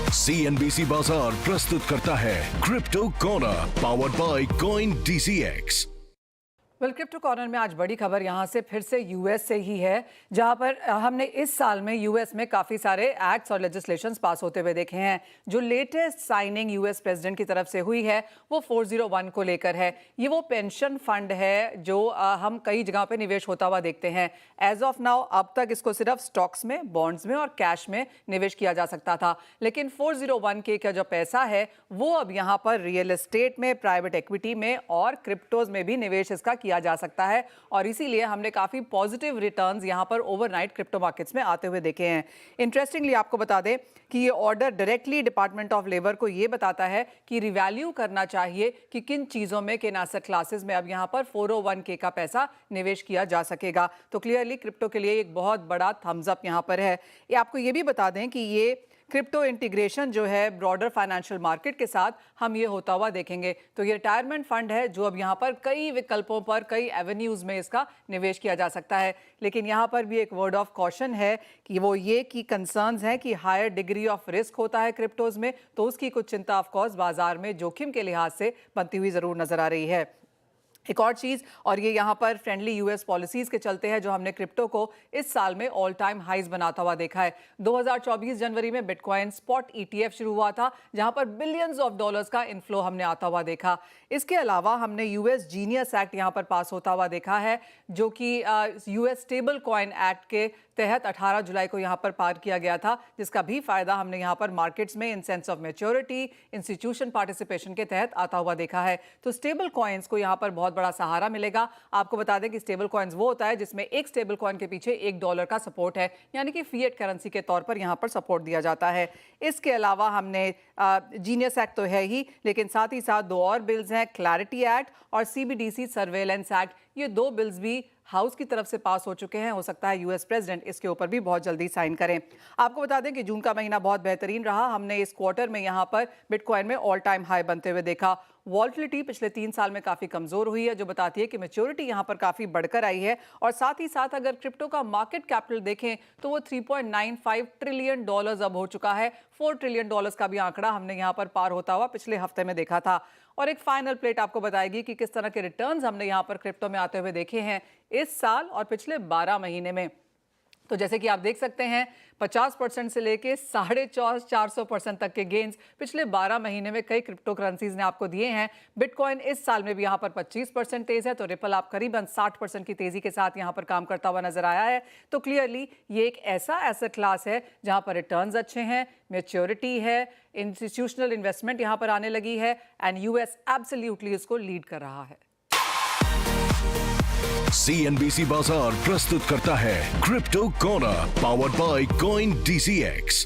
CNBC बाजार प्रस्तुत करता है crypto corner powered by coin DCX। Crypto corner में आज बड़ी खबर यहाँ से फिर से यूएस से ही है, जहाँ पर हमने इस साल में यूएस में काफ़ी सारे एक्ट्स और लेजिस्लेशंस पास होते हुए देखे हैं। जो लेटेस्ट साइनिंग यूएस प्रेसिडेंट की तरफ से हुई है वो 401 को लेकर है। ये वो पेंशन फंड है जो हम कई जगह पे निवेश होता हुआ देखते हैं। एज ऑफ नाउ अब तक इसको सिर्फ स्टॉक्स में, बॉन्ड्स में और कैश में निवेश किया जा सकता था, लेकिन 401 के का जो पैसा है वो अब यहाँ पर रियल एस्टेट में, प्राइवेट इक्विटी में और क्रिप्टोज में भी निवेश इसका किया जा सकता है। और इसीलिए हमने काफी पॉजिटिव रिटर्न्स यहां पर ओवरनाइट क्रिप्टो मार्केट्स में आते हुए देखे हैं। इंटरेस्टिंगली आपको बता दें कि ये order directly department of labour को ये बताता है कि रिवैल्यू करना चाहिए कि किन चीजों में, किन एसेट क्लासेस में अब यहां पर 401k का पैसा निवेश किया जा सकेगा। तो क्लियरली क्रिप्टो के लिए एक बहुत बड़ा थम्स अप यहां पर है। ये आपको ये भी बता दें कि ये क्रिप्टो इंटीग्रेशन जो है ब्रॉडर फाइनेंशियल मार्केट के साथ हम ये होता हुआ देखेंगे। तो ये रिटायरमेंट फंड है जो अब यहाँ पर कई विकल्पों पर, कई एवेन्यूज में इसका निवेश किया जा सकता है। लेकिन यहाँ पर भी एक वर्ड ऑफ कॉशन है कि वो ये कि कंसर्न्स हैं कि हायर डिग्री ऑफ रिस्क होता है क्रिप्टोज में, तो उसकी कुछ चिंता ऑफकोर्स बाजार में जोखिम के लिहाज से बनती हुई जरूर नजर आ रही है। एक और चीज़, और ये यहाँ पर फ्रेंडली यूएस पॉलिसीज़ के चलते हैं जो हमने क्रिप्टो को इस साल में ऑल टाइम हाइज बनाता हुआ देखा है। 2024 जनवरी में बिटकॉइन स्पॉट ETF शुरू हुआ था, जहाँ पर बिलियंस ऑफ डॉलर्स का इनफ्लो हमने आता हुआ देखा। इसके अलावा हमने यूएस जीनियस एक्ट यहाँ पर पास होता हुआ देखा है, जो कि यूएस स्टेबल कॉइन एक्ट के तहत 18 जुलाई को यहाँ पर पार किया गया था, जिसका भी फायदा हमने यहाँ पर मार्केट्स में in sense of maturity, institution participation के तहत आता हुआ देखा है। तो स्टेबल कॉइन्स को यहाँ पर बहुत बड़ा सहारा मिलेगा। आपको बता दें कि स्टेबल कॉइन्स वो होता है जिसमें एक स्टेबल कॉइन के पीछे $1 का सपोर्ट है, यानी कि फिएट करेंसी के तौर पर यहाँ पर सपोर्ट दिया जाता है। इसके अलावा हमने जीनियस एक्ट तो है ही, लेकिन साथ ही साथ दो और बिल्स हैं, क्लैरिटी एक्ट और CBDC सर्वेलेंस एक्ट। ये दो बिल्स भी हाउस की तरफ से पास हो चुके हैं। हो सकता है यूएस प्रेसिडेंट इसके ऊपर भी बहुत जल्दी साइन करें। आपको बता दें कि जून का महीना बहुत बेहतरीन रहा। हमने इस क्वार्टर में यहाँ पर बिटकॉइन में ऑल टाइम हाई बनते हुए देखा। वॉल्टिलिटी पिछले 3 साल में काफ़ी कमज़ोर हुई है, जो बताती है कि मैच्योरिटी यहाँ पर काफ़ी बढ़कर आई है। और साथ ही साथ अगर क्रिप्टो का मार्केट कैपिटल देखें तो वो $3.95 ट्रिलियन अब हो चुका है। $4 ट्रिलियन का भी आंकड़ा हमने यहाँ पर पार होता हुआ पिछले हफ्ते में देखा था। और एक फाइनल प्लेट आपको बताएगी कि किस तरह के रिटर्न्स हमने यहाँ पर क्रिप्टो में आते हुए देखे हैं इस साल और पिछले 12 महीने में। तो जैसे कि आप देख सकते हैं 50% से लेके 450% तक के गेन्स पिछले 12 महीने में कई क्रिप्टो करेंसीज ने आपको दिए हैं। बिटकॉइन इस साल में भी यहाँ पर 25% तेज है, तो रिपल आप करीबन 60% की तेजी के साथ यहाँ पर काम करता हुआ नजर आया है। तो क्लियरली ये एक ऐसा एसेट क्लास है जहाँ पर रिटर्न्स अच्छे हैं, मैच्योरिटी है, इंस्टीट्यूशनल इन्वेस्टमेंट यहाँ पर आने लगी है एंड यूएस एब्सोल्युटली इसको लीड कर रहा है। CNBC बाजार प्रस्तुत करता है crypto corner powered by coin DCX।